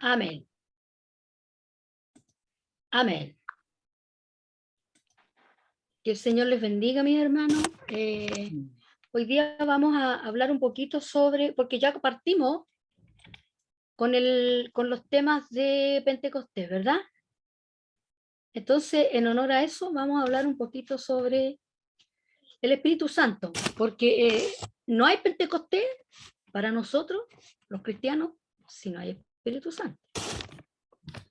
Amén. Amén. Que el Señor les bendiga, mis hermanos. Hoy día vamos a hablar un poquito sobre, porque ya partimos con los temas de Pentecostés, ¿verdad? Entonces, en honor a eso, vamos a hablar un poquito sobre el Espíritu Santo, porque no hay Pentecostés para nosotros, los cristianos, si no hay Espíritu Santo.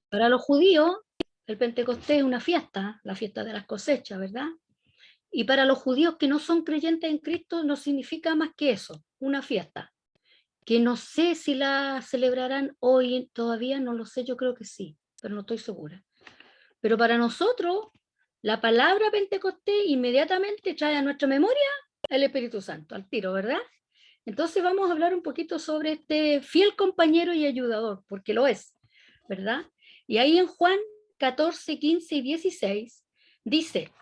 Para los judíos, el Pentecostés es una fiesta, la fiesta de las cosechas, ¿verdad? Y para los judíos que no son creyentes en Cristo no significa más que eso, una fiesta. Que no sé si la celebrarán hoy, todavía no lo sé, yo creo que sí, pero no estoy segura. Pero para nosotros, la palabra Pentecostés inmediatamente trae a nuestra memoria el Espíritu Santo, al tiro, ¿verdad? Entonces vamos a hablar un poquito sobre este fiel compañero y ayudador, porque lo es, ¿verdad? Y ahí en Juan 14, 15 y 16 dice,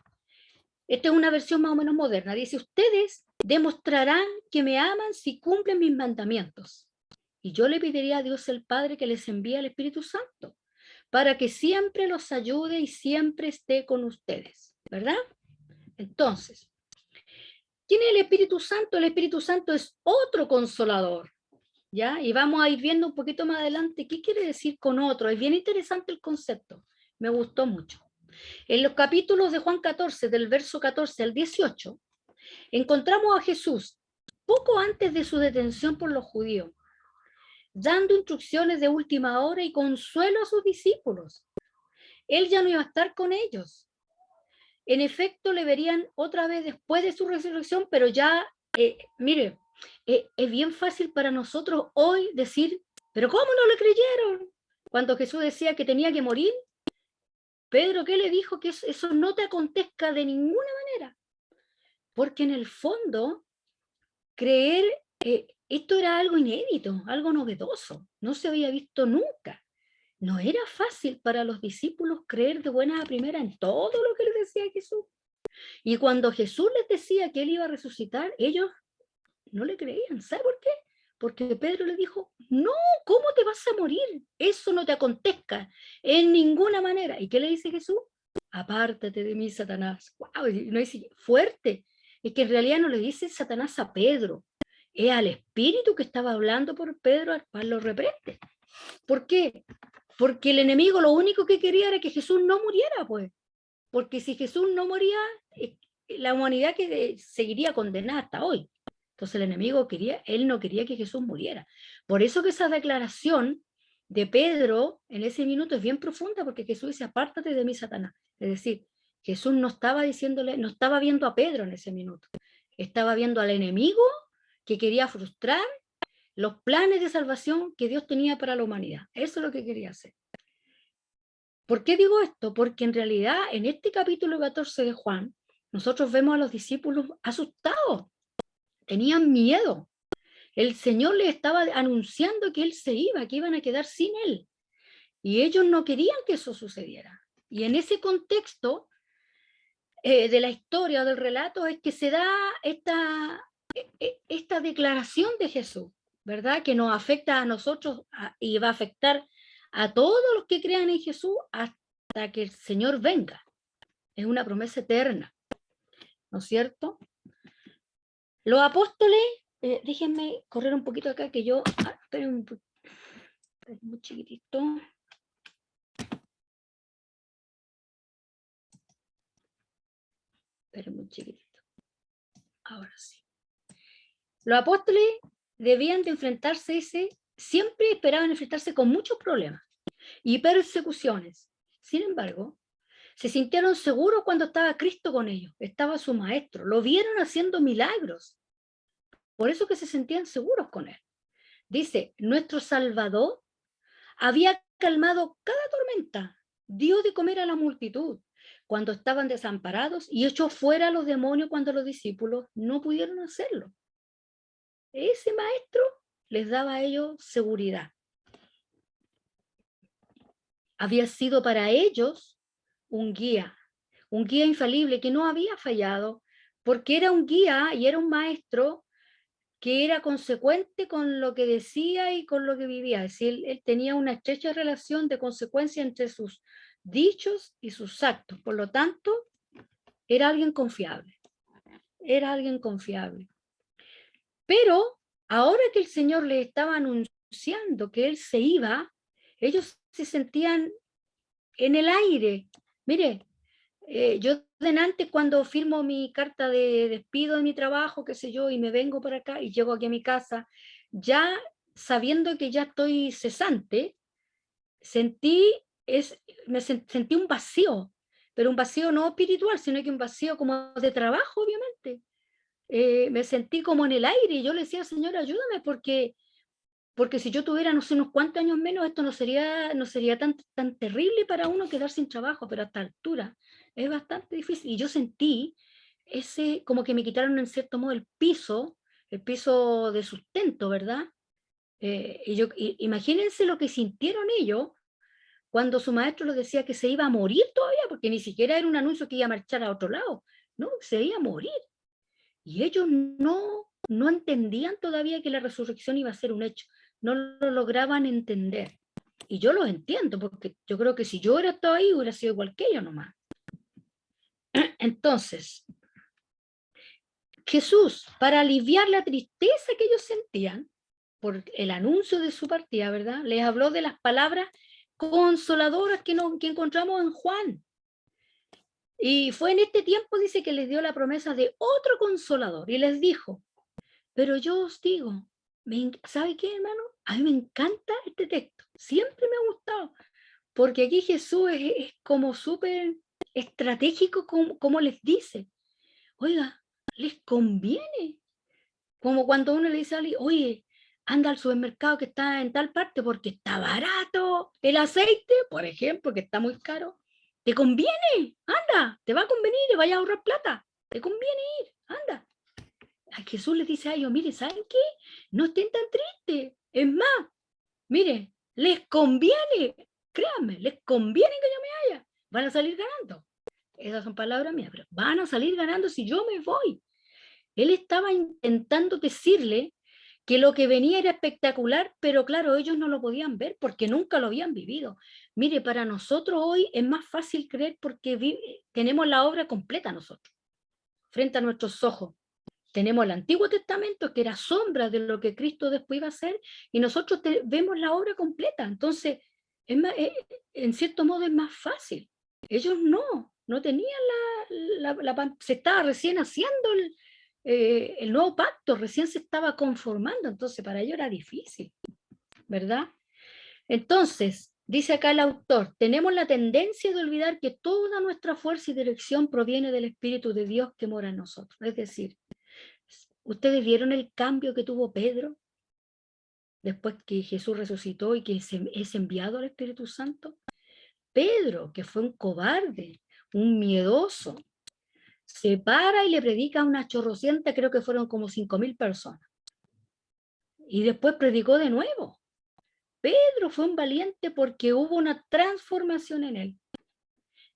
esta es una versión más o menos moderna, dice, ustedes demostrarán que me aman si cumplen mis mandamientos. Y yo le pediría a Dios el Padre que les envíe el Espíritu Santo, para que siempre los ayude y siempre esté con ustedes, ¿verdad? Entonces, ¿quién es el Espíritu Santo? El Espíritu Santo es otro consolador, ¿ya? Y vamos a ir viendo un poquito más adelante qué quiere decir con otro. Es bien interesante el concepto, me gustó mucho. En los capítulos de Juan 14, del verso 14 al 18, encontramos a Jesús poco antes de su detención por los judíos, dando instrucciones de última hora y consuelo a sus discípulos. Él ya no iba a estar con ellos. En efecto, le verían otra vez después de su resurrección, pero ya, mire, es bien fácil para nosotros hoy decir, pero ¿cómo no le creyeron? Cuando Jesús decía que tenía que morir, Pedro, ¿qué le dijo? Que eso no te acontezca de ninguna manera. Porque en el fondo, creer, esto era algo inédito, algo novedoso, no se había visto nunca. No era fácil para los discípulos creer de buena a primera en todo lo que les decía Jesús. Y cuando Jesús les decía que él iba a resucitar, ellos no le creían. ¿Sabe por qué? Porque Pedro le dijo, no, ¿cómo te vas a morir? Eso no te acontezca en ninguna manera. ¿Y qué le dice Jesús? Apártate de mí, Satanás. Wow, no dice fuerte. Es que en realidad no le dice Satanás a Pedro, es al Espíritu que estaba hablando por Pedro, al cual lo reprende. ¿Por qué? Porque el enemigo lo único que quería era que Jesús no muriera, pues. Porque si Jesús no moría, la humanidad seguiría condenada hasta hoy. Entonces el enemigo él no quería que Jesús muriera. Por eso que esa declaración de Pedro en ese minuto es bien profunda, porque Jesús dice, apártate de mí, Satanás. Es decir, Jesús no estaba diciéndole, no estaba viendo a Pedro en ese minuto, estaba viendo al enemigo que quería frustrar los planes de salvación que Dios tenía para la humanidad. Eso es lo que quería hacer. ¿Por qué digo esto? Porque en realidad en este capítulo 14 de Juan, nosotros vemos a los discípulos asustados, tenían miedo. El Señor les estaba anunciando que Él se iba, que iban a quedar sin Él. Y ellos no querían que eso sucediera. Y en ese contexto de la historia, del relato, es que se da esta declaración de Jesús, ¿verdad? Que nos afecta a nosotros y va a afectar a todos los que crean en Jesús hasta que el Señor venga. Es una promesa eterna, ¿no es cierto? Los apóstoles, déjenme correr un poquito acá que yo, esperen muy chiquitito. Esperen muy chiquitito. Ahora sí. Los apóstoles debían de enfrentarse, siempre esperaban enfrentarse con muchos problemas y persecuciones. Sin embargo, se sintieron seguros cuando estaba Cristo con ellos, estaba su maestro, lo vieron haciendo milagros. Por eso que se sentían seguros con él. Dice, nuestro Salvador había calmado cada tormenta, dio de comer a la multitud cuando estaban desamparados y echó fuera a los demonios cuando los discípulos no pudieron hacerlo. Ese maestro les daba a ellos seguridad. Había sido para ellos un guía infalible que no había fallado, porque era un guía y era un maestro que era consecuente con lo que decía y con lo que vivía. Es decir, él tenía una estrecha relación de consecuencia entre sus dichos y sus actos. Por lo tanto, era alguien confiable. Era alguien confiable. Pero ahora que el Señor le estaba anunciando que él se iba, ellos se sentían en el aire. Mire, yo delante cuando firmo mi carta de despido de mi trabajo, qué sé yo, y me vengo para acá y llego aquí a mi casa, ya sabiendo que ya estoy cesante, sentí un vacío, pero un vacío no espiritual, sino que un vacío como de trabajo, obviamente. Me sentí como en el aire y yo le decía, Señor, ayúdame porque si yo tuviera, no sé, unos cuantos años menos, esto no sería tan terrible para uno quedar sin trabajo, pero a esta altura es bastante difícil. Y yo sentí como que me quitaron en cierto modo el piso de sustento, ¿verdad? Imagínense lo que sintieron ellos cuando su maestro les decía que se iba a morir todavía, porque ni siquiera era un anuncio que iba a marchar a otro lado, no, se iba a morir. Y ellos no entendían todavía que la resurrección iba a ser un hecho, no lo lograban entender. Y yo los entiendo, porque yo creo que si yo hubiera estado ahí, hubiera sido igual que ellos nomás. Entonces, Jesús, para aliviar la tristeza que ellos sentían por el anuncio de su partida, ¿verdad? Les habló de las palabras consoladoras que encontramos en Juan. Y fue en este tiempo, dice, que les dio la promesa de otro consolador y les dijo, pero yo os digo, ¿sabe qué, hermano? A mí me encanta este texto, siempre me ha gustado, porque aquí Jesús es como súper estratégico como les dice, oiga, les conviene, como cuando uno le dice a alguien, oye, anda al supermercado que está en tal parte porque está barato el aceite, por ejemplo, que está muy caro, te conviene, anda, te va a convenir y vaya a ahorrar plata, te conviene ir, anda. A Jesús les dice a ellos, mire, ¿saben qué? No estén tan tristes. Es más, mire, les conviene, créanme, les conviene que yo me vaya. Van a salir ganando. Esas son palabras mías, pero van a salir ganando si yo me voy. Él estaba intentando decirle que lo que venía era espectacular, pero claro, ellos no lo podían ver porque nunca lo habían vivido. Mire, para nosotros hoy es más fácil creer porque tenemos la obra completa nosotros, frente a nuestros ojos. Tenemos el Antiguo Testamento, que era sombra de lo que Cristo después iba a hacer, y nosotros vemos la obra completa. Entonces, en cierto modo es más fácil. Ellos no tenían se estaba recién haciendo el nuevo pacto, recién se estaba conformando, entonces para ellos era difícil, ¿verdad? Entonces, dice acá el autor, tenemos la tendencia de olvidar que toda nuestra fuerza y dirección proviene del Espíritu de Dios que mora en nosotros. Es decir, ¿ustedes vieron el cambio que tuvo Pedro después que Jesús resucitó y que es enviado al Espíritu Santo? Pedro, que fue un cobarde, un miedoso, se para y le predica a una chorrocienta, creo que fueron como 5.000 personas. Y después predicó de nuevo. Pedro fue un valiente porque hubo una transformación en él.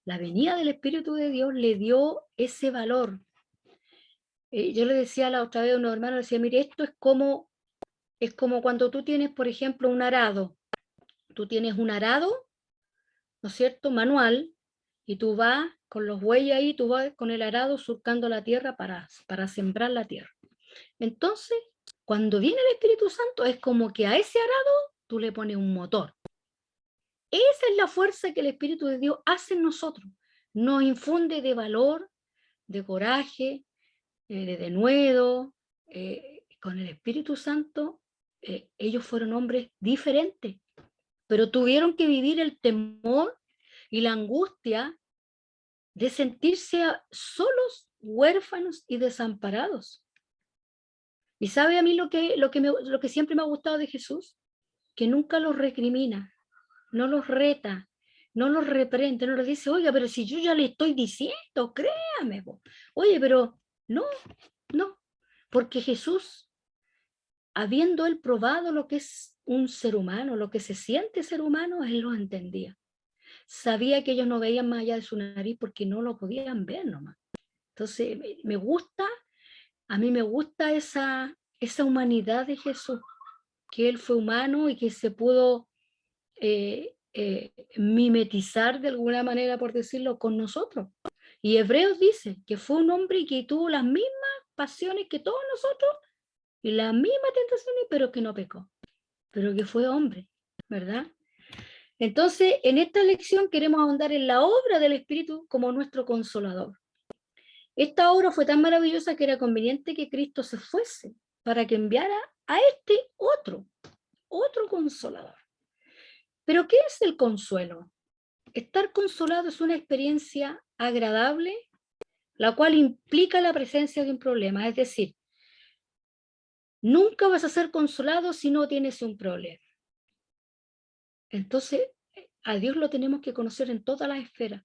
La venida del Espíritu de Dios le dio ese valor. Yo le decía la otra vez a unos hermanos, decía, mire, esto es como cuando tú tienes, por ejemplo, un arado. Tú tienes un arado, ¿no es cierto?, manual, y tú vas con los bueyes ahí, tú vas con el arado surcando la tierra para sembrar la tierra. Entonces, cuando viene el Espíritu Santo, es como que a ese arado tú le pones un motor. Esa es la fuerza que el Espíritu de Dios hace en nosotros. Nos infunde de valor, de coraje, de denuedo. Con el Espíritu Santo, ellos fueron hombres diferentes, pero tuvieron que vivir el temor y la angustia de sentirse solos, huérfanos y desamparados. ¿Y sabe a mí lo que siempre me ha gustado de Jesús? Que nunca los recrimina, no los reta, no los reprende, no les dice, oiga, pero si yo ya le estoy diciendo, créame, oye, pero no, porque Jesús, habiendo él probado lo que es un ser humano, lo que se siente ser humano, él lo entendía. Sabía que ellos no veían más allá de su nariz porque no lo podían ver nomás. Entonces, a mí me gusta esa humanidad de Jesús, que Él fue humano y que se pudo mimetizar de alguna manera, por decirlo, con nosotros. Y Hebreos dice que fue un hombre y que tuvo las mismas pasiones que todos nosotros y las mismas tentaciones, pero que no pecó, pero que fue hombre, ¿verdad? Entonces, en esta lección queremos ahondar en la obra del Espíritu como nuestro consolador. Esta obra fue tan maravillosa que era conveniente que Cristo se fuese para que enviara a este otro consolador. Pero ¿qué es el consuelo? Estar consolado es una experiencia agradable, la cual implica la presencia de un problema. Es decir, nunca vas a ser consolado si no tienes un problema. Entonces, a Dios lo tenemos que conocer en todas las esferas,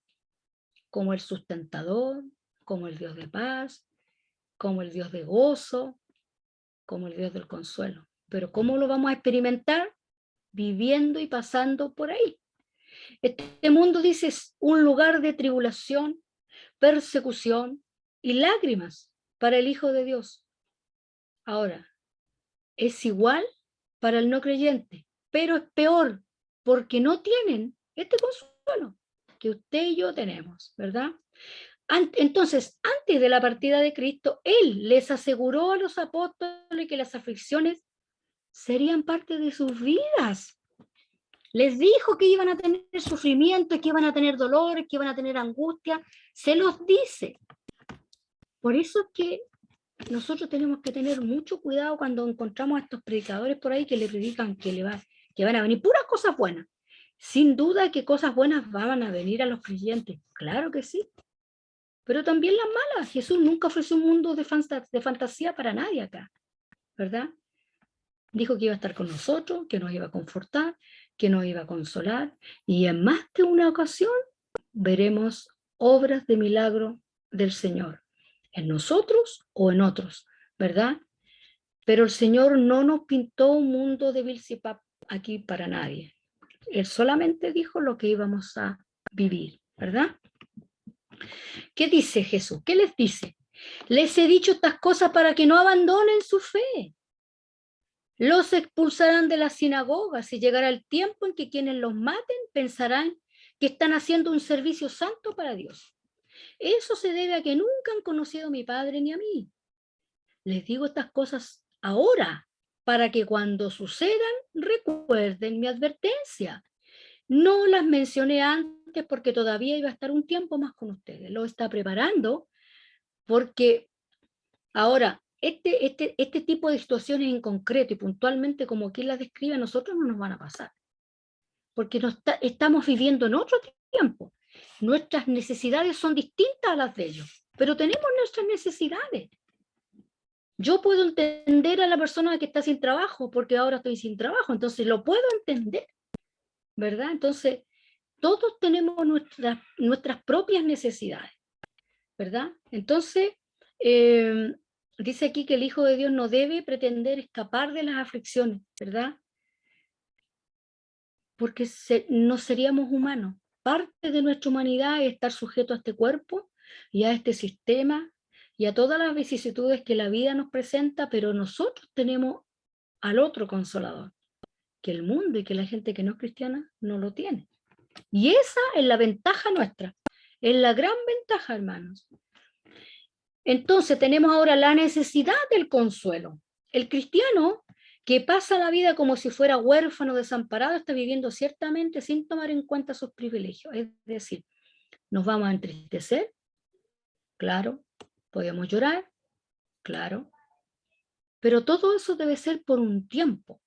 como el sustentador, como el Dios de paz, como el Dios de gozo, como el Dios del consuelo. Pero ¿cómo lo vamos a experimentar? Viviendo y pasando por ahí. Este mundo, dice, es un lugar de tribulación, persecución y lágrimas para el Hijo de Dios. Ahora, es igual para el no creyente, pero es peor porque no tienen este consuelo que usted y yo tenemos, ¿verdad? Entonces, antes de la partida de Cristo, Él les aseguró a los apóstoles que las aflicciones serían parte de sus vidas. Les dijo que iban a tener sufrimiento, que iban a tener dolores, que iban a tener angustia. Se los dice. Por eso es que nosotros tenemos que tener mucho cuidado cuando encontramos a estos predicadores por ahí que le predican que van a venir puras cosas buenas. Sin duda que cosas buenas van a venir a los creyentes. Claro que sí. Pero también las malas. Jesús nunca ofreció un mundo de fantasía para nadie acá, ¿verdad? Dijo que iba a estar con nosotros, que nos iba a confortar, que nos iba a consolar, y en más de una ocasión veremos obras de milagro del Señor, en nosotros o en otros, ¿verdad? Pero el Señor no nos pintó un mundo de Vilsipap aquí para nadie. Él solamente dijo lo que íbamos a vivir, ¿verdad? ¿Qué dice Jesús? ¿Qué les dice? Les he dicho estas cosas para que no abandonen su fe. Los expulsarán de las sinagogas y llegará el tiempo en que quienes los maten pensarán que están haciendo un servicio santo para Dios. Eso se debe a que nunca han conocido a mi Padre ni a mí. Les digo estas cosas ahora para que cuando sucedan recuerden mi advertencia. No las mencioné antes porque todavía iba a estar un tiempo más con ustedes. Lo está preparando porque ahora este tipo de situaciones en concreto y puntualmente como aquí las describe a nosotros no nos van a pasar. Porque estamos viviendo en otro tiempo. Nuestras necesidades son distintas a las de ellos, pero tenemos nuestras necesidades. Yo puedo entender a la persona que está sin trabajo porque ahora estoy sin trabajo, entonces lo puedo entender, ¿verdad? Entonces, todos tenemos nuestras propias necesidades, ¿verdad? Entonces, dice aquí que el Hijo de Dios no debe pretender escapar de las aflicciones, ¿verdad? Porque no seríamos humanos. Parte de nuestra humanidad es estar sujeto a este cuerpo y a este sistema y a todas las vicisitudes que la vida nos presenta, pero nosotros tenemos al otro consolador, que el mundo y que la gente que no es cristiana no lo tiene. Y esa es la ventaja nuestra, es la gran ventaja, hermanos. Entonces tenemos ahora la necesidad del consuelo. El cristiano que pasa la vida como si fuera huérfano, desamparado, está viviendo ciertamente sin tomar en cuenta sus privilegios. Es decir, nos vamos a entristecer, claro, podemos llorar, claro, pero todo eso debe ser por un tiempo.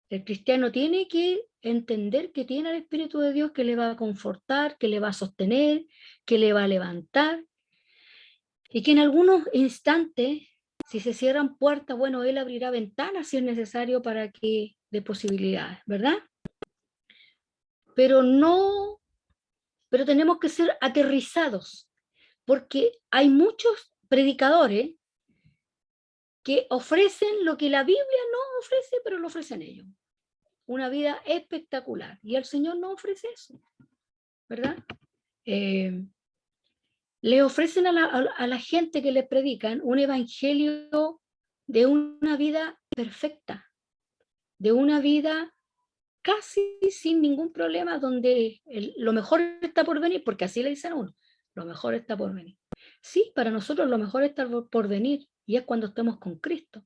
El cristiano tiene que entender que tiene al Espíritu de Dios que le va a confortar, que le va a sostener, que le va a levantar, y que en algunos instantes, si se cierran puertas, bueno, Él abrirá ventanas si es necesario para que dé posibilidades, ¿verdad? Pero tenemos que ser aterrizados, porque hay muchos predicadores que ofrecen lo que la Biblia no ofrece, pero lo ofrecen ellos. Una vida espectacular. Y el Señor no ofrece eso, ¿verdad? Le ofrecen a la gente que les predican un evangelio de una vida perfecta, de una vida casi sin ningún problema, donde lo mejor está por venir, porque así le dicen a uno, lo mejor está por venir. Sí, para nosotros lo mejor está por venir, y es cuando estemos con Cristo.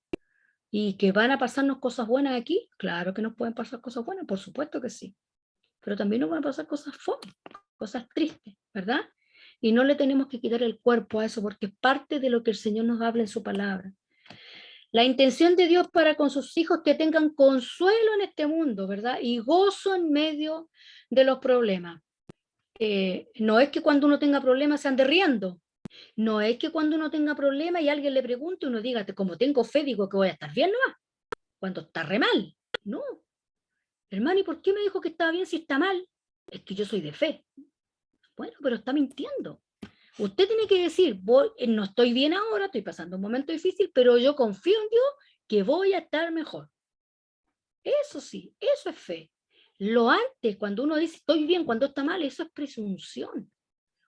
¿Y que van a pasarnos cosas buenas aquí? Claro que nos pueden pasar cosas buenas, por supuesto que sí. Pero también nos van a pasar cosas fome, cosas tristes, ¿verdad? Y no le tenemos que quitar el cuerpo a eso, porque es parte de lo que el Señor nos habla en su palabra. La intención de Dios para con sus hijos que tengan consuelo en este mundo, ¿verdad? Y gozo en medio de los problemas. No es que cuando uno tenga problemas se ande riendo. No es que cuando uno tenga problemas y alguien le pregunte, uno diga, como tengo fe, digo que voy a estar bien nomás, cuando está re mal. No. Hermano, ¿y por qué me dijo que estaba bien si está mal? Es que yo soy de fe. Bueno, pero está mintiendo. Usted tiene que decir, no estoy bien ahora, estoy pasando un momento difícil, pero yo confío en Dios que voy a estar mejor. Eso sí, eso es fe. Lo antes, cuando uno dice estoy bien, cuando está mal, eso es presunción.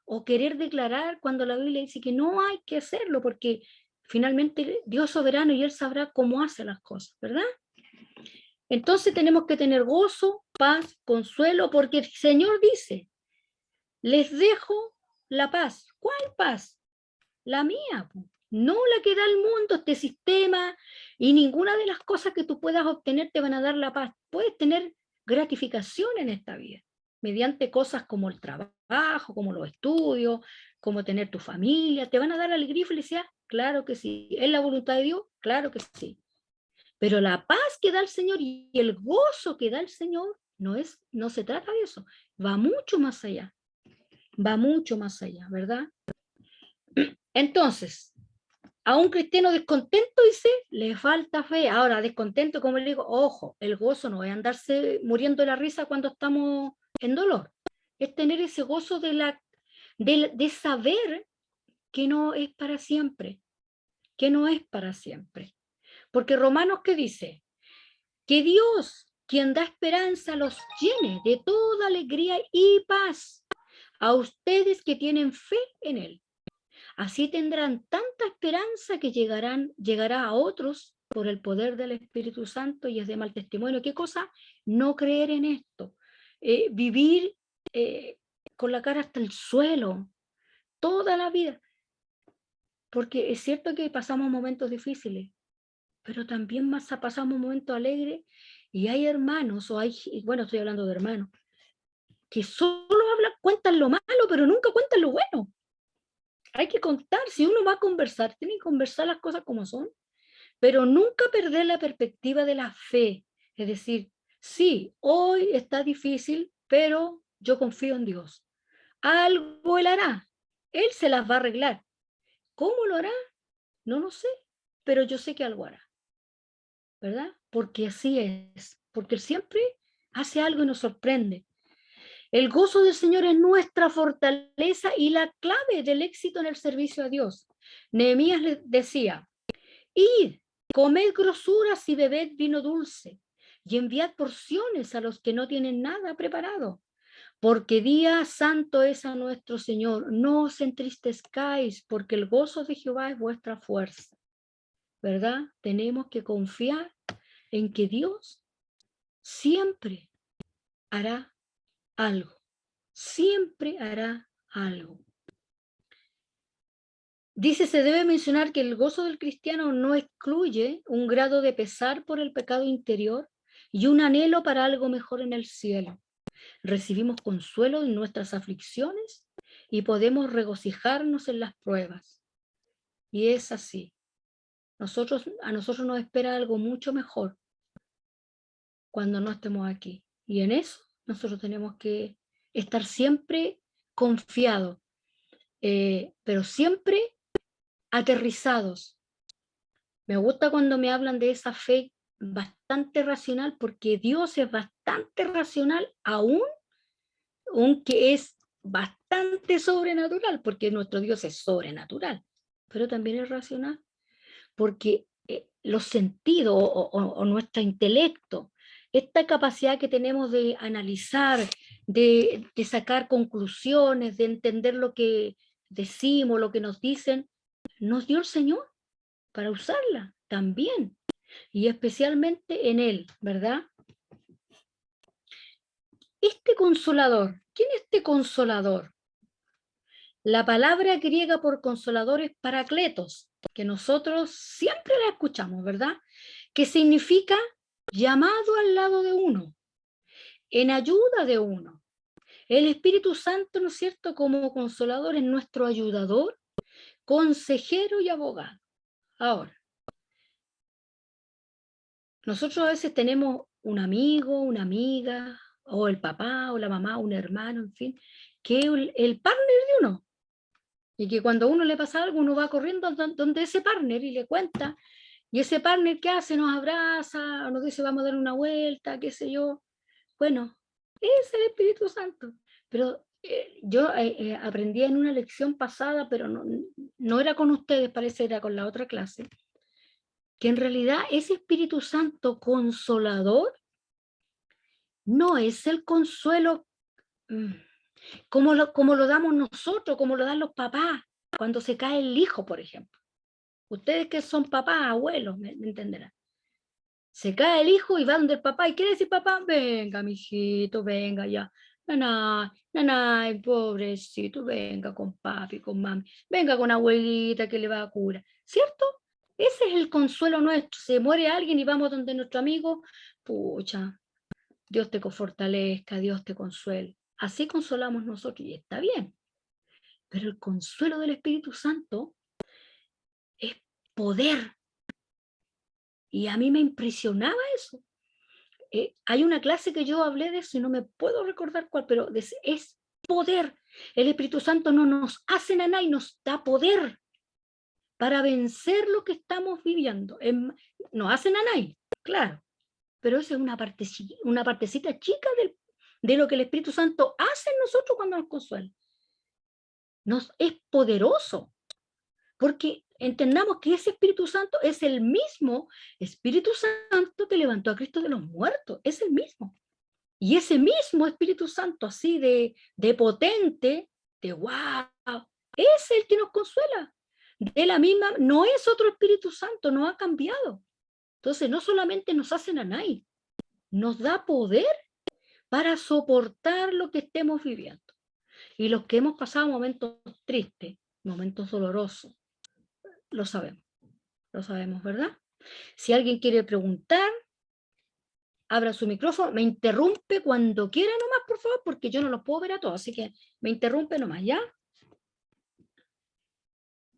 O querer declarar cuando la Biblia dice que no hay que hacerlo, porque finalmente Dios es soberano y Él sabrá cómo hace las cosas, ¿verdad? Entonces tenemos que tener gozo, paz, consuelo, porque el Señor dice, les dejo la paz. ¿Cuál paz? La mía, no la que da el mundo, este sistema, y ninguna de las cosas que tú puedas obtener te van a dar la paz. Puedes tener gratificación en esta vida, mediante cosas como el trabajo, como los estudios, como tener tu familia, ¿te van a dar alegría y felicidad? Claro que sí. ¿Es la voluntad de Dios? Claro que sí. Pero la paz que da el Señor y el gozo que da el Señor no se trata de eso, va mucho más allá, ¿verdad? Entonces, a un cristiano descontento, dice, le falta fe. Ahora, descontento, como le digo, ojo, el gozo no es andarse muriendo de la risa cuando estamos en dolor. Es tener ese gozo de saber que no es para siempre, que no es para siempre. Porque Romanos, ¿qué dice? Que Dios, quien da esperanza, los llene de toda alegría y paz a ustedes que tienen fe en Él. Así tendrán tanta esperanza que llegará a otros por el poder del Espíritu Santo y es de mal testimonio. ¿Qué cosa? No creer en esto. Vivir eh, con la cara hasta el suelo toda la vida. Porque es cierto que pasamos momentos difíciles, pero también pasamos momentos alegres y hay hermanos, bueno, estoy hablando de hermanos, que solo cuentan lo malo, pero nunca cuentan lo bueno. Hay que contar, si uno va a conversar, tiene que conversar las cosas como son, pero nunca perder la perspectiva de la fe. Es decir, sí, hoy está difícil, pero yo confío en Dios. Algo Él hará. Él se las va a arreglar. ¿Cómo lo hará? No lo sé, pero yo sé que algo hará, ¿verdad? Porque así es, porque Él siempre hace algo y nos sorprende. El gozo del Señor es nuestra fortaleza y la clave del éxito en el servicio a Dios. Nehemías le decía, id, comed grosuras y bebed vino dulce, y enviad porciones a los que no tienen nada preparado, porque día santo es a nuestro Señor. No os entristezcáis, porque el gozo de Jehová es vuestra fuerza. ¿Verdad? Tenemos que confiar en que Dios siempre hará algo. Siempre hará algo. Dice, se debe mencionar que el gozo del cristiano no excluye un grado de pesar por el pecado interior y un anhelo para algo mejor en el cielo. Recibimos consuelo en nuestras aflicciones y podemos regocijarnos en las pruebas. Y es así. A nosotros nos espera algo mucho mejor cuando no estemos aquí. Y en eso nosotros tenemos que estar siempre confiados, pero siempre aterrizados. Me gusta cuando me hablan de esa fe bastante racional, porque Dios es bastante racional aunque es bastante sobrenatural, porque nuestro Dios es sobrenatural, pero también es racional, porque los sentidos o nuestro intelecto, esta capacidad que tenemos de analizar, de sacar conclusiones, de entender lo que decimos, lo que nos dicen, nos dio el Señor para usarla. también, y especialmente en Él, ¿verdad? Este consolador, ¿quién es este consolador? La palabra griega por consolador es paracletos, que nosotros siempre la escuchamos, ¿verdad? Que significa llamado al lado de uno, en ayuda de uno. El Espíritu Santo, ¿no es cierto?, como consolador es nuestro ayudador, consejero y abogado. Ahora, nosotros a veces tenemos un amigo, una amiga, o el papá, o la mamá, un hermano, en fin, que es el partner de uno. Y que cuando a uno le pasa algo, uno va corriendo donde ese partner y le cuenta. Y ese partner, ¿qué hace? Nos abraza, nos dice, vamos a dar una vuelta, qué sé yo. Bueno, es el Espíritu Santo. Pero yo aprendí en una lección pasada, pero no era con ustedes, parece, era con la otra clase, que en realidad ese Espíritu Santo consolador no es el consuelo como lo damos nosotros, como lo dan los papás, cuando se cae el hijo, por ejemplo. Ustedes que son papás, abuelos, me entenderán. Se cae el hijo y va donde el papá, ¿y quiere decir papá? Venga, mijito, venga ya. Naná, naná, pobrecito, venga con papi, con mami, venga con abuelita que le va a curar, ¿cierto? Ese es el consuelo nuestro. Se muere alguien y vamos donde nuestro amigo, pucha, Dios te fortalezca, Dios te consuele. Así consolamos nosotros y está bien. Pero el consuelo del Espíritu Santo es poder. Y a mí me impresionaba eso. Hay una clase que yo hablé de eso y no me puedo recordar cuál, pero es poder. El Espíritu Santo no nos hace nada y nos da poder para vencer lo que estamos viviendo. Nos hace nada, claro, pero esa es una partecita chica de lo que el Espíritu Santo hace en nosotros cuando nos consuela. Es poderoso, porque entendamos que ese Espíritu Santo es el mismo Espíritu Santo que levantó a Cristo de los muertos, es el mismo. Y ese mismo Espíritu Santo, así de potente, de wow, es el que nos consuela. De la misma, no es otro Espíritu Santo, no ha cambiado. Entonces, no solamente nos hace nanay, nos da poder para soportar lo que estemos viviendo. Y los que hemos pasado momentos tristes, momentos dolorosos, lo sabemos, ¿verdad? Si alguien quiere preguntar, abra su micrófono, me interrumpe cuando quiera nomás, por favor, porque yo no los puedo ver a todos, así que me interrumpe nomás, ¿ya?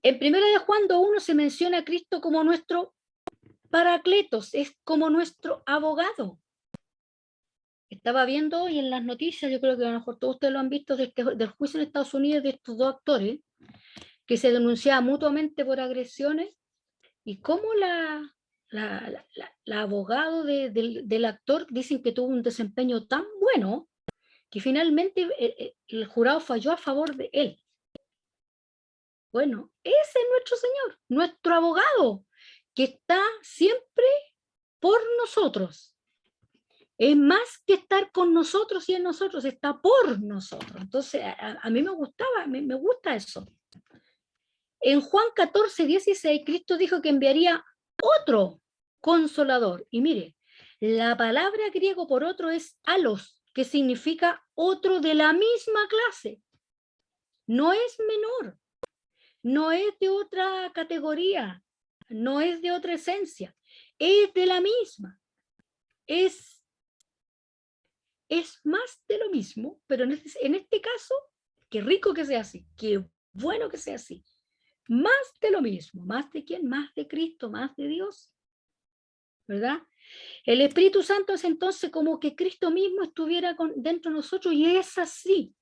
En 1 de Juan 2:1 se menciona a Cristo como nuestro paracletos, es como nuestro abogado. Estaba viendo hoy en las noticias, yo creo que a lo mejor todos ustedes lo han visto, del juicio en Estados Unidos de estos dos actores, que se denunciaban mutuamente por agresiones, y cómo la abogado del actor dicen que tuvo un desempeño tan bueno que finalmente el jurado falló a favor de él. Bueno, ese es nuestro Señor, nuestro abogado, que está siempre por nosotros. Es más que estar con nosotros y en nosotros, está por nosotros. Entonces, a mí me gustaba, me gusta eso. En Juan 14:16, Cristo dijo que enviaría otro consolador. Y mire, la palabra griego por otro es alos, que significa otro de la misma clase. No es menor, no es de otra categoría, no es de otra esencia, es de la misma. Es más de lo mismo, pero en este caso, qué rico que sea así, qué bueno que sea así. Más de lo mismo. ¿Más de quién? Más de Cristo, más de Dios. ¿Verdad? El Espíritu Santo es entonces como que Cristo mismo estuviera dentro de nosotros, y es así.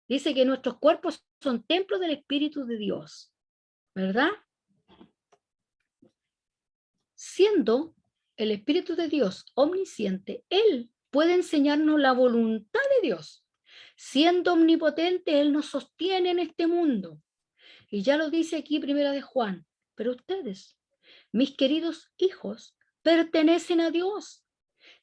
Dice que nuestros cuerpos son templos del Espíritu de Dios. ¿Verdad? Siendo el Espíritu de Dios omnisciente, Él puede enseñarnos la voluntad de Dios. Siendo omnipotente, Él nos sostiene en este mundo. Y ya lo dice aquí 1 de Juan. Pero ustedes, mis queridos hijos, pertenecen a Dios.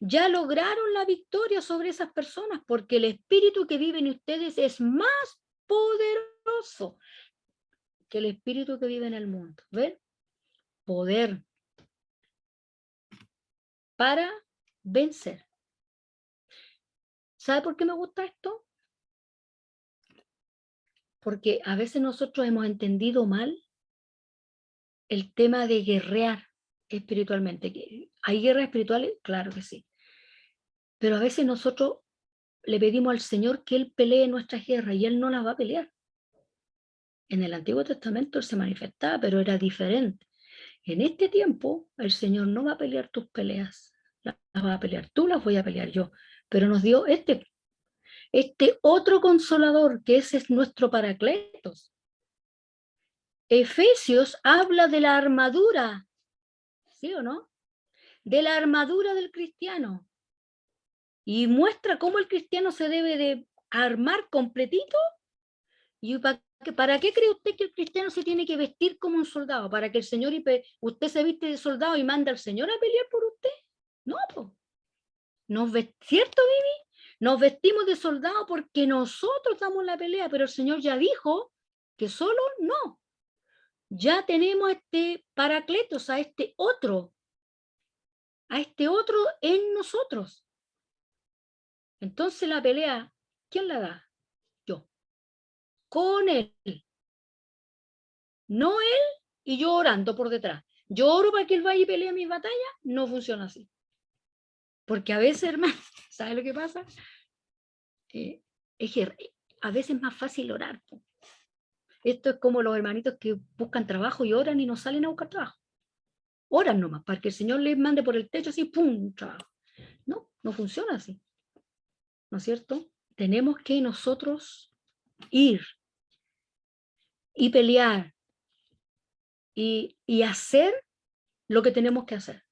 Ya lograron la victoria sobre esas personas porque el espíritu que vive en ustedes es más poderoso que el espíritu que vive en el mundo. ¿Ven? poder para vencer. ¿Sabe por qué me gusta esto? Porque a veces nosotros hemos entendido mal el tema de guerrear espiritualmente. ¿Hay guerras espirituales? Claro que sí. Pero a veces nosotros le pedimos al Señor que Él pelee nuestras guerras y Él no las va a pelear. En el Antiguo Testamento Él se manifestaba, pero era diferente. En este tiempo el Señor no va a pelear tus peleas, las va a pelear tú, las voy a pelear yo. Pero nos dio este otro consolador, que ese es nuestro Paracletos. Efesios habla de la armadura, ¿sí o no? De la armadura del cristiano. Y muestra cómo el cristiano se debe de armar completito. ¿Y para qué cree usted que el cristiano se tiene que vestir como un soldado? ¿Para que el Señor usted se viste de soldado y manda al Señor a pelear por usted? No, pues. ¿Cierto, Vivi? Nos vestimos de soldado porque nosotros damos la pelea, pero el Señor ya dijo que solo no. Ya tenemos este Paracletos, a este otro en nosotros. Entonces la pelea, ¿quién la da? Yo. Con Él. No Él y yo orando por detrás. Yo oro para que Él vaya y pelee mis batallas. No funciona así. Porque a veces, hermano, ¿sabes lo que pasa? Es que a veces es más fácil orar. Esto es como los hermanitos que buscan trabajo y oran y no salen a buscar trabajo. Oran nomás, para que el Señor les mande por el techo así, ¡pum!, trabajo. No, no funciona así. ¿No es cierto? Tenemos que nosotros ir y pelear y hacer lo que tenemos que hacer.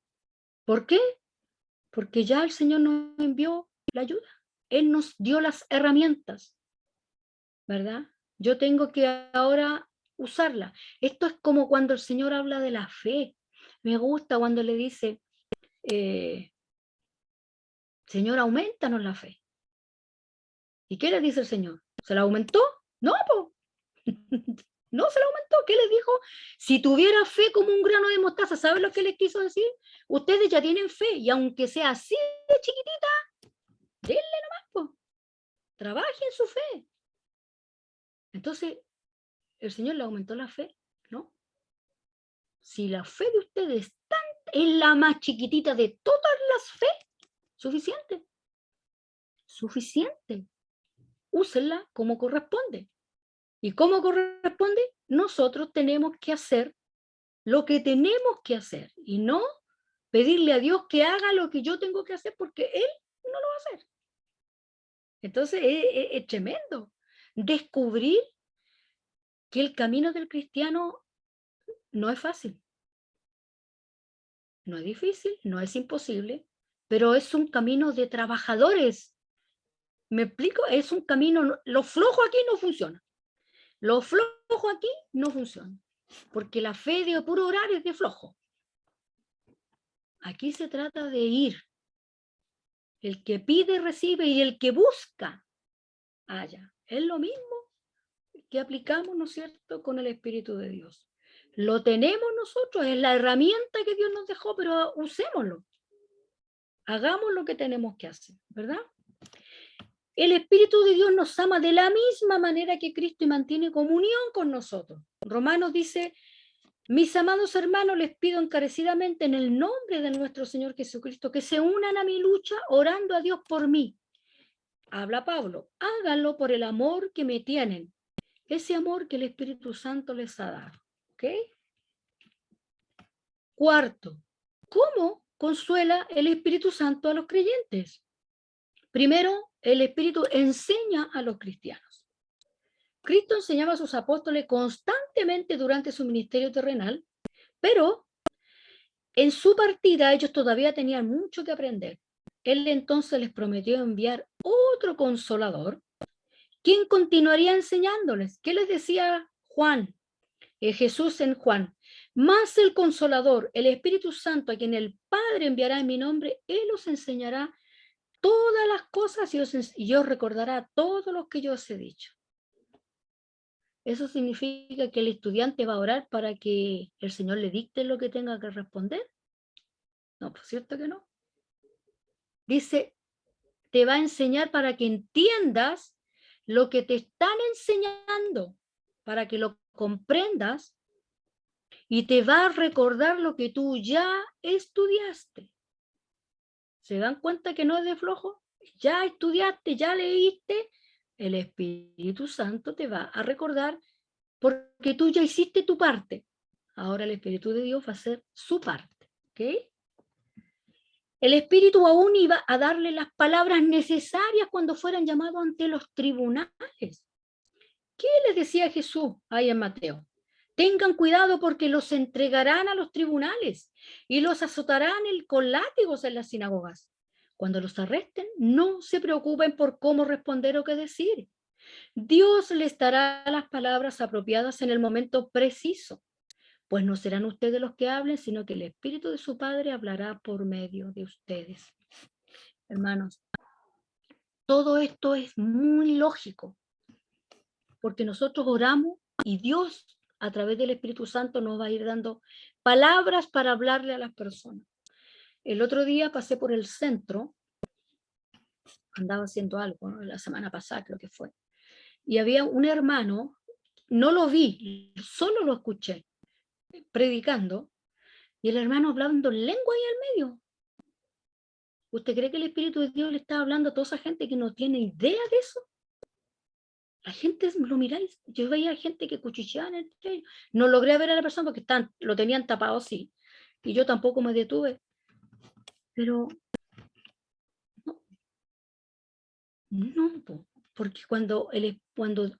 ¿Por qué? Porque ya el Señor nos envió la ayuda. Él nos dio las herramientas, ¿verdad? Yo tengo que ahora usarla. Esto es como cuando el Señor habla de la fe. Me gusta cuando le dice, Señor, aumentanos la fe. ¿Y qué le dice el Señor? ¿Se la aumentó? No, po. No se la aumentó. ¿Qué les dijo? Si tuviera fe como un grano de mostaza, ¿saben lo que les quiso decir? Ustedes ya tienen fe y aunque sea así de chiquitita, denle nomás, po. Trabajen su fe. Entonces, el Señor le aumentó la fe, ¿no? Si la fe de ustedes es la más chiquitita de todas las fe, suficiente. Suficiente. Úsenla como corresponde. ¿Y cómo corresponde? Nosotros tenemos que hacer lo que tenemos que hacer y no pedirle a Dios que haga lo que yo tengo que hacer porque Él no lo va a hacer. Entonces es tremendo descubrir que el camino del cristiano no es fácil, no es difícil, no es imposible, pero es un camino de trabajadores. ¿Me explico? Es un camino, lo flojo aquí no funciona. Lo flojo aquí no funciona, porque la fe de puro orar es de flojo. Aquí se trata de ir. El que pide, recibe, y el que busca, halla. Es lo mismo que aplicamos, ¿no es cierto?, con el Espíritu de Dios. Lo tenemos nosotros, es la herramienta que Dios nos dejó, pero usémoslo. Hagamos lo que tenemos que hacer, ¿verdad? El Espíritu de Dios nos ama de la misma manera que Cristo y mantiene comunión con nosotros. Romanos dice, mis amados hermanos, les pido encarecidamente en el nombre de nuestro Señor Jesucristo que se unan a mi lucha orando a Dios por mí. Habla Pablo, háganlo por el amor que me tienen, ese amor que el Espíritu Santo les ha dado. ¿Ok? Cuarto, ¿cómo consuela el Espíritu Santo a los creyentes? Primero, el Espíritu enseña a los cristianos. Cristo enseñaba a sus apóstoles constantemente durante su ministerio terrenal, pero en su partida ellos todavía tenían mucho que aprender. Él entonces les prometió enviar otro consolador, quien continuaría enseñándoles. ¿Qué les decía Juan? Jesús en Juan. Más el Consolador, el Espíritu Santo, a quien el Padre enviará en mi nombre, Él os enseñará todas las cosas y os recordará todo lo que yo os he dicho. ¿Eso significa que el estudiante va a orar para que el Señor le dicte lo que tenga que responder? No, por cierto que no. Dice, te va a enseñar para que entiendas lo que te están enseñando, para que lo comprendas, y te va a recordar lo que tú ya estudiaste. ¿Se dan cuenta que no es de flojo? Ya estudiaste, ya leíste, el Espíritu Santo te va a recordar porque tú ya hiciste tu parte. Ahora el Espíritu de Dios va a hacer su parte. ¿Ok? El Espíritu aún iba a darle las palabras necesarias cuando fueran llamados ante los tribunales. ¿Qué les decía Jesús ahí en Mateo? Tengan cuidado porque los entregarán a los tribunales y los azotarán con látigos en las sinagogas. Cuando los arresten, no se preocupen por cómo responder o qué decir. Dios les dará las palabras apropiadas en el momento preciso, pues no serán ustedes los que hablen, sino que el Espíritu de su Padre hablará por medio de ustedes. Hermanos, todo esto es muy lógico, porque nosotros oramos y Dios a través del Espíritu Santo nos va a ir dando palabras para hablarle a las personas. El otro día pasé por el centro, andaba haciendo algo, ¿no? La semana pasada creo que fue, y había un hermano, no lo vi, solo lo escuché, predicando, y el hermano hablando lengua ahí al medio. ¿Usted cree que el Espíritu de Dios le está hablando a toda esa gente que no tiene idea de eso? La gente, lo miráis, yo veía gente que cuchicheaba en el tren. No logré ver a la persona porque lo tenían tapado así, y yo tampoco me detuve, pero no, no, porque cuando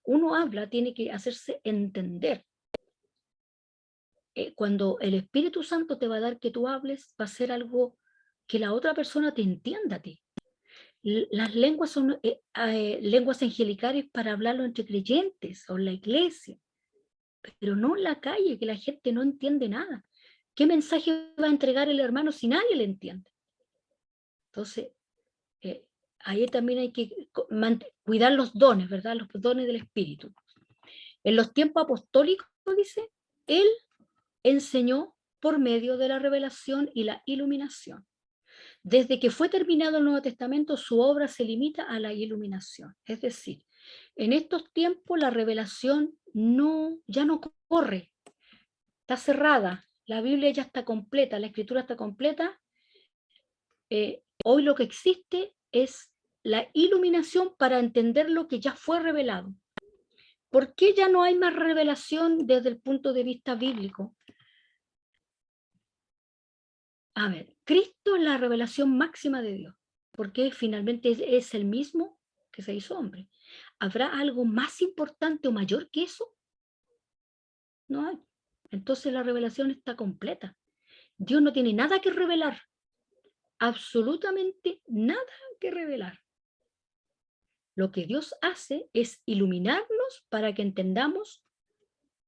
uno habla tiene que hacerse entender. Cuando el Espíritu Santo te va a dar que tú hables, va a ser algo que la otra persona te entienda a ti. Las lenguas son lenguas angelicales para hablarlo entre creyentes o en la iglesia, pero no en la calle, que la gente no entiende nada. ¿Qué mensaje va a entregar el hermano si nadie le entiende? Entonces, ahí también hay que cuidar los dones, ¿verdad? Los dones del Espíritu. En los tiempos apostólicos, dice, él enseñó por medio de la revelación y la iluminación. Desde que fue terminado el Nuevo Testamento, su obra se limita a la iluminación. Es decir, en estos tiempos la revelación ya no corre, está cerrada. La Biblia ya está completa, la Escritura está completa. Hoy lo que existe es la iluminación para entender lo que ya fue revelado. ¿Por qué ya no hay más revelación desde el punto de vista bíblico? A ver, Cristo es la revelación máxima de Dios, porque finalmente es el mismo que se hizo hombre. ¿Habrá algo más importante o mayor que eso? No hay. Entonces la revelación está completa. Dios no tiene nada que revelar, absolutamente nada que revelar. Lo que Dios hace es iluminarnos para que entendamos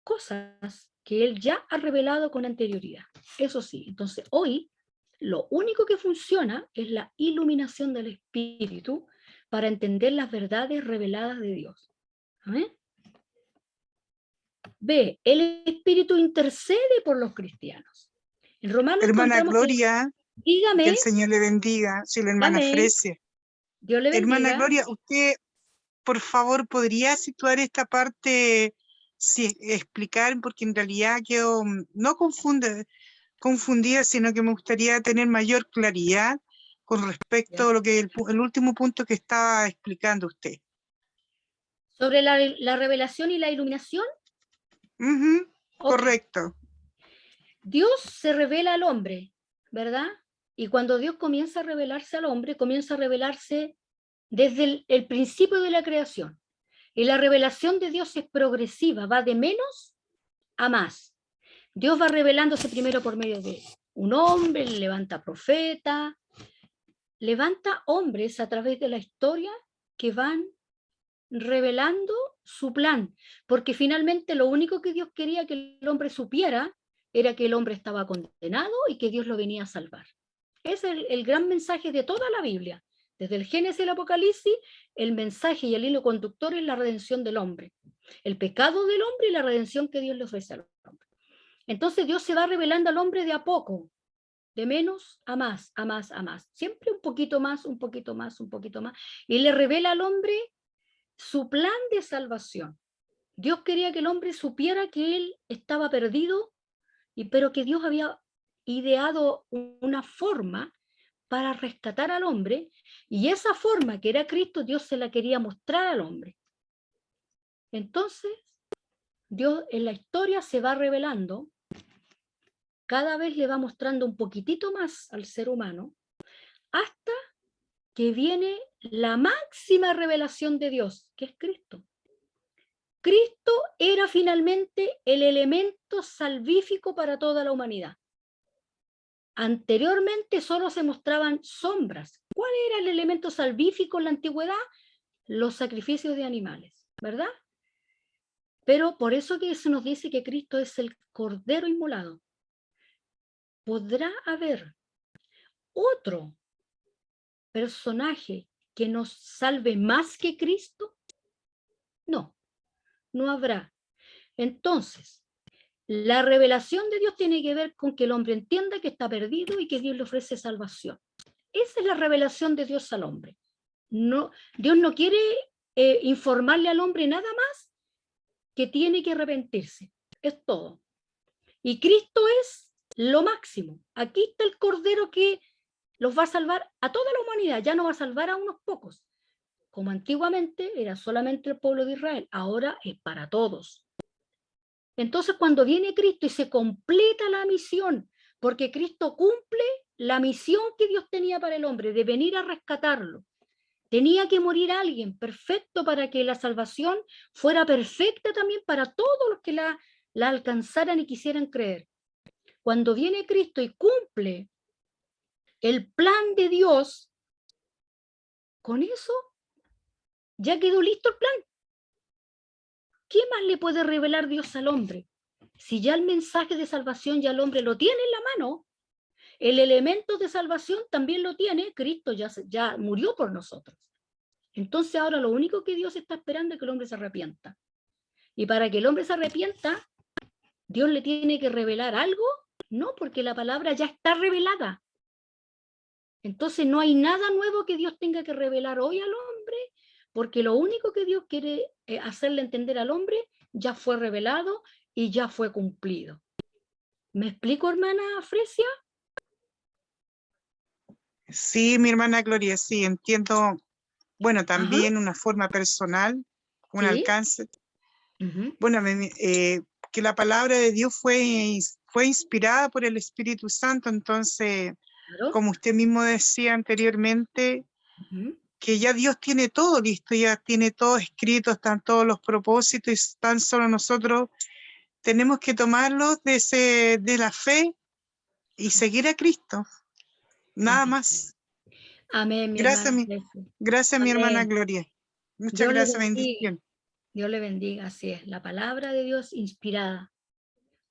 cosas que Él ya ha revelado con anterioridad. Eso sí, entonces hoy lo único que funciona es la iluminación del Espíritu para entender las verdades reveladas de Dios. ¿Amén? B, el Espíritu intercede por los cristianos. En Romanos Hermana encontramos que, Gloria, que dígame, el Señor le bendiga. Soy la hermana dígame, Fresia. Dios le Hermana bendiga. Gloria, usted, por favor, ¿podría situar esta parte, explicar? Porque en realidad quedo no confundida, sino que me gustaría tener mayor claridad con respecto Ya. a lo que el último punto que estaba explicando usted. Sobre la revelación y la iluminación. Okay. Correcto. Dios se revela al hombre, ¿verdad? Y cuando Dios comienza a revelarse al hombre, comienza a revelarse desde el principio de la creación. Y la revelación de Dios es progresiva, va de menos a más. Dios va revelándose primero por medio de un hombre, levanta profetas, levanta hombres a través de la historia que van revelando su plan, porque finalmente lo único que Dios quería que el hombre supiera era que el hombre estaba condenado y que Dios lo venía a salvar. Ese es el gran mensaje de toda la Biblia. Desde el Génesis al Apocalipsis, el mensaje y el hilo conductor es la redención del hombre. el pecado del hombre y la redención que Dios le ofrece al hombre. Entonces Dios se va revelando al hombre de a poco, de menos a más, a más, a más. Siempre un poquito más, un poquito más, un poquito más. Y le revela al hombre su plan de salvación. Dios quería que el hombre supiera que él estaba perdido, pero que Dios había ideado una forma para rescatar al hombre, y esa forma que era Cristo, Dios se la quería mostrar al hombre. Entonces, Dios en la historia se va revelando, cada vez le va mostrando un poquitito más al ser humano, hasta que viene la máxima revelación de Dios, que es Cristo. Cristo era finalmente el elemento salvífico para toda la humanidad. Anteriormente solo se mostraban sombras. ¿Cuál era el elemento salvífico en la antigüedad? Los sacrificios de animales, ¿verdad? Pero por eso que se nos dice que Cristo es el Cordero inmolado. ¿Podrá haber otro personaje que nos salve más que Cristo? No, no habrá. Entonces, la revelación de Dios tiene que ver con que el hombre entienda que está perdido y que Dios le ofrece salvación. Esa es la revelación de Dios al hombre. No, Dios no quiere informarle al hombre nada más que tiene que arrepentirse. Es todo. Y Cristo es lo máximo. Aquí está el Cordero que los va a salvar a toda la humanidad. Ya no va a salvar a unos pocos. Como antiguamente era solamente el pueblo de Israel, ahora es para todos. Entonces, cuando viene Cristo y se completa la misión, porque Cristo cumple la misión que Dios tenía para el hombre, de venir a rescatarlo, tenía que morir alguien perfecto para que la salvación fuera perfecta también para todos los que la alcanzaran y quisieran creer. Cuando viene Cristo y cumple el plan de Dios, con eso ya quedó listo el plan. ¿Qué más le puede revelar Dios al hombre? Si ya el mensaje de salvación ya el hombre lo tiene en la mano, el elemento de salvación también lo tiene, Cristo ya murió por nosotros. Entonces ahora lo único que Dios está esperando es que el hombre se arrepienta. Y para que el hombre se arrepienta, Dios le tiene que revelar algo, no, porque la palabra ya está revelada. Entonces no hay nada nuevo que Dios tenga que revelar hoy al hombre, porque lo único que Dios quiere hacerle entender al hombre ya fue revelado y ya fue cumplido. ¿Me explico, hermana Fresia? Sí, mi hermana Gloria, sí, entiendo. Bueno, Ajá, también una forma personal, un sí. alcance. Uh-huh. Bueno, que la palabra de Dios fue inspirada por el Espíritu Santo, entonces, Claro. como usted mismo decía anteriormente, Uh-huh. que ya Dios tiene todo listo, ya tiene todo escrito, están todos los propósitos y tan solo nosotros tenemos que tomarlos de la fe y seguir a Cristo, nada Amén. más. Amén, mi Gracias, hermana Fresia. gracias, mi hermana Amén. Gloria. Muchas Dios le gracias, bendiga. bendición. Dios le bendiga, así es. La palabra de Dios inspirada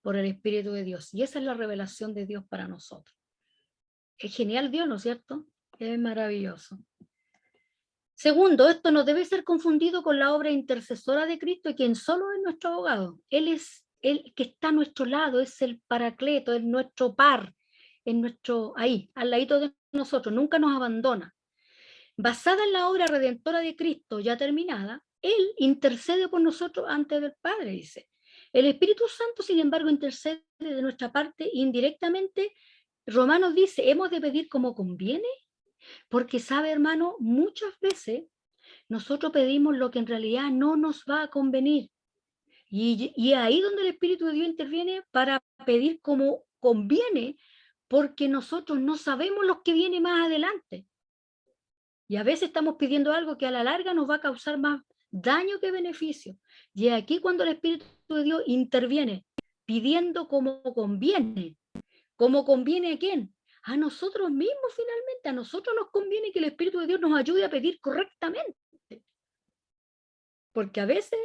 por el Espíritu de Dios. Y esa es la revelación de Dios para nosotros. Es genial Dios, ¿no es cierto? Es maravilloso. Segundo, esto no debe ser confundido con la obra intercesora de Cristo, quien solo es nuestro abogado. Él es el que está a nuestro lado, es el paracleto, es nuestro par, es nuestro ahí, al ladito de nosotros, nunca nos abandona. Basada en la obra redentora de Cristo ya terminada, Él intercede por nosotros ante el Padre, dice. El Espíritu Santo, sin embargo, intercede de nuestra parte indirectamente. Romanos dice, hemos de pedir como conviene, porque sabe, hermano, muchas veces nosotros pedimos lo que en realidad no nos va a convenir. Y ahí donde el Espíritu de Dios interviene para pedir como conviene, porque nosotros no sabemos lo que viene más adelante. Y a veces estamos pidiendo algo que a la larga nos va a causar más daño que beneficio. Y aquí cuando el Espíritu de Dios interviene, pidiendo como conviene. ¿Cómo conviene a quién? A nosotros mismos finalmente. A nosotros nos conviene que el Espíritu de Dios nos ayude a pedir correctamente. Porque a veces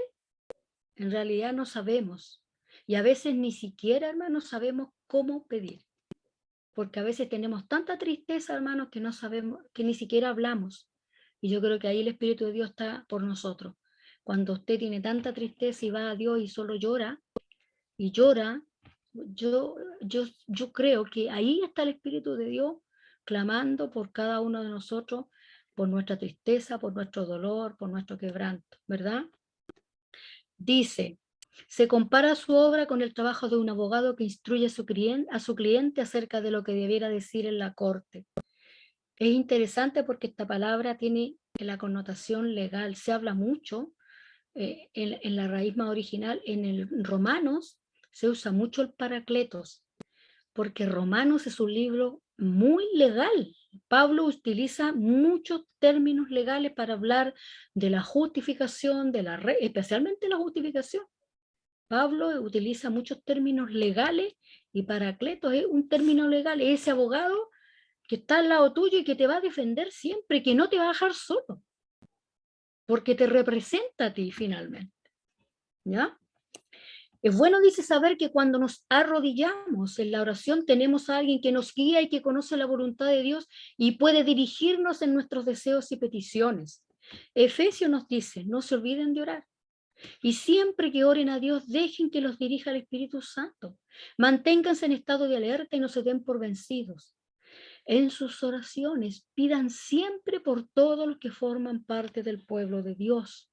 en realidad no sabemos. Y a veces ni siquiera, hermanos, sabemos cómo pedir. Porque a veces tenemos tanta tristeza, hermanos, que no sabemos, que ni siquiera hablamos. Y yo creo que ahí el Espíritu de Dios está por nosotros, Cuando usted tiene tanta tristeza y va a Dios y solo llora, y llora, yo creo que ahí está el Espíritu de Dios clamando por cada uno de nosotros, por nuestra tristeza, por nuestro dolor, por nuestro quebranto, ¿verdad? Dice, se compara su obra con el trabajo de un abogado que instruye a su cliente acerca de lo que debiera decir en la corte. Es interesante porque esta palabra tiene la connotación legal. Se habla mucho en la raíz más original. En el Romanos se usa mucho el Paracletos, porque Romanos es un libro muy legal. Pablo utiliza muchos términos legales para hablar de la justificación, especialmente la justificación. Pablo utiliza muchos términos legales y Paracletos es un término legal, es ese abogado que está al lado tuyo y que te va a defender siempre, que no te va a dejar solo, porque te representa a ti finalmente. ¿Ya? Es bueno, dice, saber que cuando nos arrodillamos en la oración tenemos a alguien que nos guía y que conoce la voluntad de Dios y puede dirigirnos en nuestros deseos y peticiones. Efesios nos dice, no se olviden de orar. Y siempre que oren a Dios, dejen que los dirija el Espíritu Santo. Manténganse en estado de alerta y no se den por vencidos. En sus oraciones pidan siempre por todos los que forman parte del pueblo de Dios.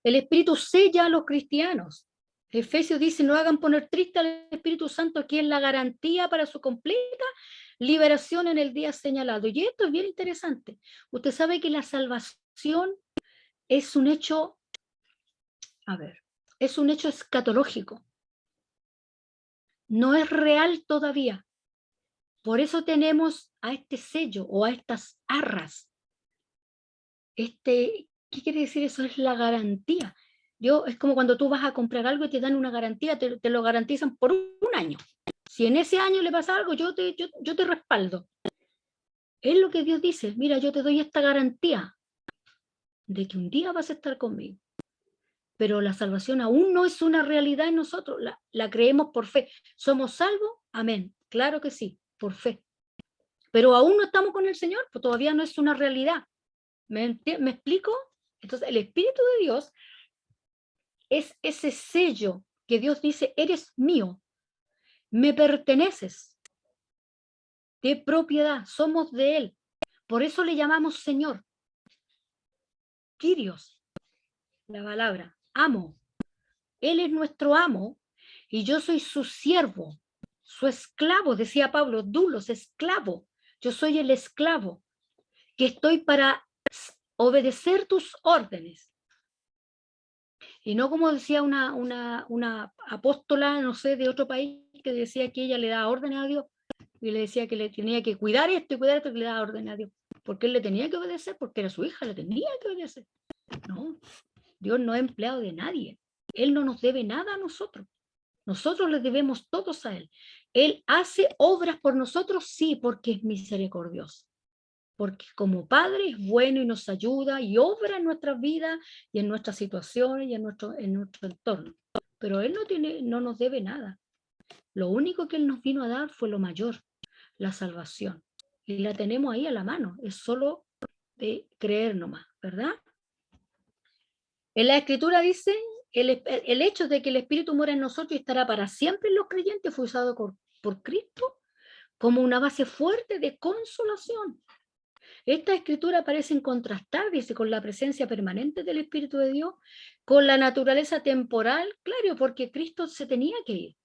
El Espíritu sella a los cristianos. Efesios dice, no hagan poner triste al Espíritu Santo, que es la garantía para su completa liberación en el día señalado. Y esto es bien interesante. Usted sabe que la salvación es un hecho, es un hecho escatológico. No es real todavía. Por eso tenemos a este sello o a estas arras. ¿Qué quiere decir eso? Es la garantía. Es como cuando tú vas a comprar algo y te dan una garantía, te lo garantizan por un año. Si en ese año le pasa algo, yo te respaldo. Es lo que Dios dice, mira, yo te doy esta garantía de que un día vas a estar conmigo. Pero la salvación aún no es una realidad en nosotros, la creemos por fe. ¿Somos salvos? Amén. Claro que sí, por fe. Pero aún no estamos con el Señor, pues todavía no es una realidad. ¿Me explico? Entonces, el Espíritu de Dios es ese sello que Dios dice, eres mío, me perteneces, de propiedad, somos de Él. Por eso le llamamos Señor. Kyrios, la palabra, amo. Él es nuestro amo y yo soy su siervo, su esclavo, decía Pablo, dulos, esclavo. Yo soy el esclavo que estoy para obedecer tus órdenes. Y no como decía una apóstola, no sé, de otro país, que decía que ella le daba órdenes a Dios, y le decía que le tenía que cuidar esto y cuidar esto, que le daba órdenes a Dios. Porque él le tenía que obedecer, porque era su hija, le tenía que obedecer. No, Dios no es empleado de nadie. Él no nos debe nada a nosotros. Nosotros le debemos todos a Él. Él hace obras por nosotros, sí, porque es misericordioso. Porque como Padre es bueno y nos ayuda y obra en nuestras vidas y en nuestras situaciones y en nuestro entorno. Pero Él no nos debe nada. Lo único que Él nos vino a dar fue lo mayor, la salvación. Y la tenemos ahí a la mano. Es solo de creer nomás, ¿verdad? En la Escritura dice, el hecho de que el Espíritu mora en nosotros y estará para siempre en los creyentes fue usado por Cristo como una base fuerte de consolación. Estas escrituras parecen contrastar, dice, con la presencia permanente del Espíritu de Dios, con la naturaleza temporal, claro, porque Cristo se tenía que ir.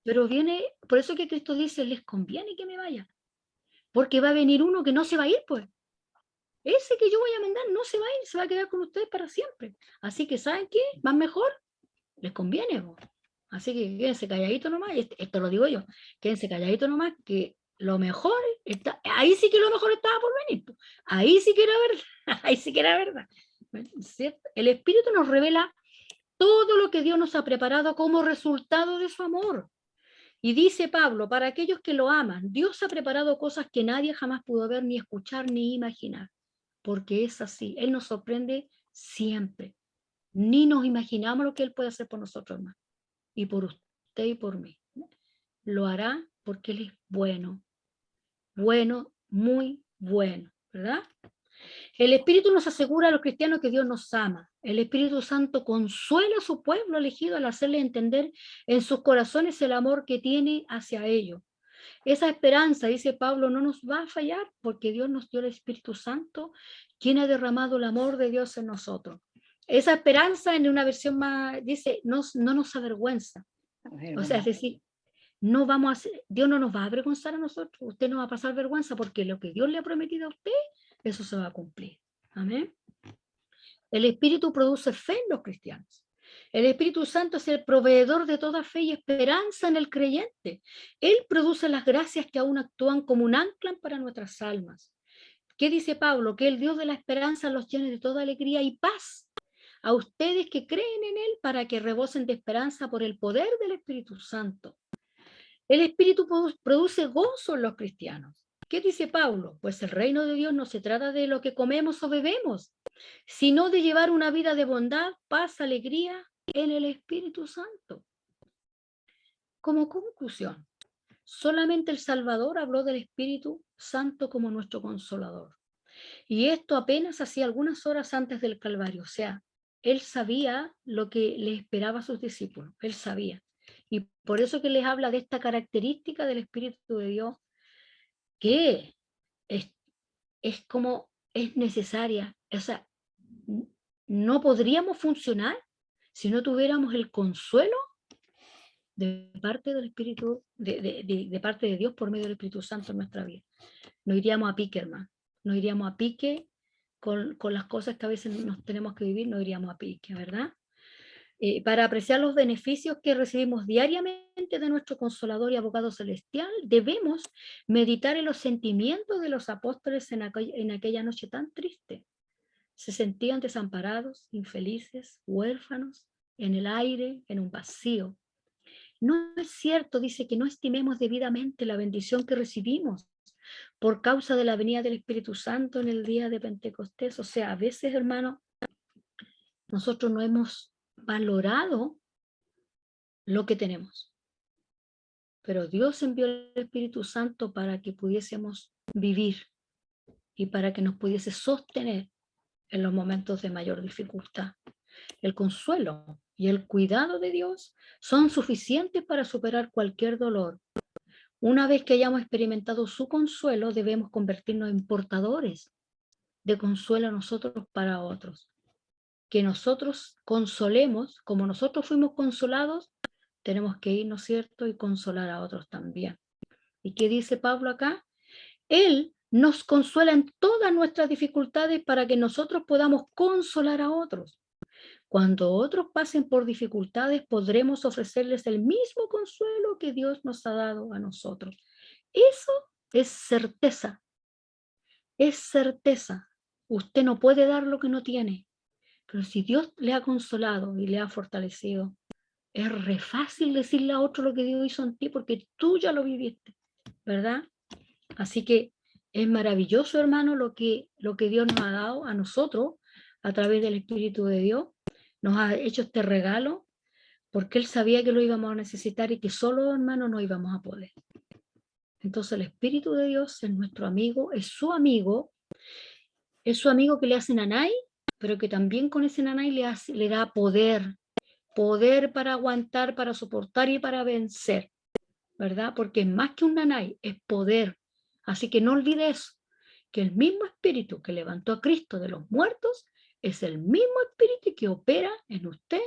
Pero por eso que Cristo dice, les conviene que me vaya, porque va a venir uno que no se va a ir, pues. Ese que yo voy a mandar no se va a ir, se va a quedar con ustedes para siempre. Así que, ¿saben qué? Más mejor, les conviene, pues. Así que quédense calladitos nomás, y esto lo digo yo, quédense calladitos nomás, que lo mejor está, ahí sí que lo mejor estaba por venir. Ahí sí que era verdad, ahí sí que era verdad. ¿Cierto? El Espíritu nos revela todo lo que Dios nos ha preparado como resultado de su amor. Y dice Pablo, para aquellos que lo aman, Dios ha preparado cosas que nadie jamás pudo ver, ni escuchar, ni imaginar. Porque es así, Él nos sorprende siempre. Ni nos imaginamos lo que Él puede hacer por nosotros más. Y por usted y por mí. Lo hará porque Él es bueno. Bueno, muy bueno, ¿verdad? El Espíritu nos asegura a los cristianos que Dios nos ama. El Espíritu Santo consuela a su pueblo elegido al hacerle entender en sus corazones el amor que tiene hacia ellos. Esa esperanza, dice Pablo, no nos va a fallar porque Dios nos dio el Espíritu Santo, quien ha derramado el amor de Dios en nosotros. Esa esperanza, en una versión más, dice, no nos avergüenza. O sea, es decir, Dios no nos va a avergonzar a nosotros, usted no va a pasar vergüenza porque lo que Dios le ha prometido a usted, eso se va a cumplir. Amén. El Espíritu produce fe en los cristianos. El Espíritu Santo es el proveedor de toda fe y esperanza en el creyente. Él produce las gracias que aún actúan como un ancla para nuestras almas. ¿Qué dice Pablo? Que el Dios de la esperanza los llene de toda alegría y paz a ustedes que creen en Él para que rebosen de esperanza por el poder del Espíritu Santo. El Espíritu produce gozo en los cristianos. ¿Qué dice Pablo? Pues el reino de Dios no se trata de lo que comemos o bebemos, sino de llevar una vida de bondad, paz, alegría en el Espíritu Santo. Como conclusión, solamente el Salvador habló del Espíritu Santo como nuestro consolador. Y esto apenas hacía algunas horas antes del Calvario. O sea, él sabía lo que le esperaba a sus discípulos. Él sabía. Y por eso que les habla de esta característica del Espíritu de Dios, que es como es necesaria. O sea, no podríamos funcionar si no tuviéramos el consuelo de parte del Espíritu, de parte de Dios por medio del Espíritu Santo en nuestra vida. No iríamos a pique, hermano. No iríamos a pique con las cosas que a veces nos tenemos que vivir, no iríamos a pique, ¿verdad? Para apreciar los beneficios que recibimos diariamente de nuestro Consolador y Abogado Celestial, debemos meditar en los sentimientos de los apóstoles en aquella noche tan triste. Se sentían desamparados, infelices, huérfanos, en el aire, en un vacío. No es cierto, dice, que no estimemos debidamente la bendición que recibimos por causa de la venida del Espíritu Santo en el día de Pentecostés. O sea, a veces, hermano, nosotros no hemos valorado lo que tenemos. Pero Dios envió el Espíritu Santo para que pudiésemos vivir y para que nos pudiese sostener en los momentos de mayor dificultad. El consuelo y el cuidado de Dios son suficientes para superar cualquier dolor. Una vez que hayamos experimentado su consuelo, debemos convertirnos en portadores de consuelo nosotros para otros. Que nosotros consolemos, como nosotros fuimos consolados, tenemos que ir, ¿no es cierto?, y consolar a otros también. ¿Y qué dice Pablo acá? Él nos consuela en todas nuestras dificultades para que nosotros podamos consolar a otros. Cuando otros pasen por dificultades, podremos ofrecerles el mismo consuelo que Dios nos ha dado a nosotros. Eso es certeza. Es certeza. Usted no puede dar lo que no tiene. Pero si Dios le ha consolado y le ha fortalecido, es re fácil decirle a otro lo que Dios hizo en ti porque tú ya lo viviste, ¿verdad? Así que es maravilloso, hermano, lo que Dios nos ha dado a nosotros a través del Espíritu de Dios. Nos ha hecho este regalo porque Él sabía que lo íbamos a necesitar y que solo, hermano, no íbamos a poder. Entonces el Espíritu de Dios es nuestro amigo, es su amigo que le hace nanay, pero que también con ese nanay le da poder para aguantar, para soportar y para vencer, ¿verdad? Porque es más que un nanay, es poder. Así que no olvides que el mismo Espíritu que levantó a Cristo de los muertos es el mismo Espíritu que opera en usted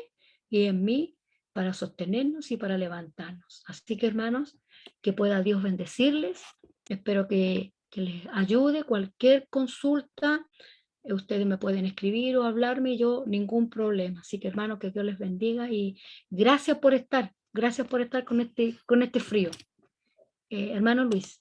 y en mí para sostenernos y para levantarnos. Así que, hermanos, que pueda Dios bendecirles. Espero que les ayude. Cualquier consulta, ustedes me pueden escribir o hablarme, yo ningún problema. Así que, hermanos, que Dios les bendiga y gracias por estar con este frío. Hermano Luis.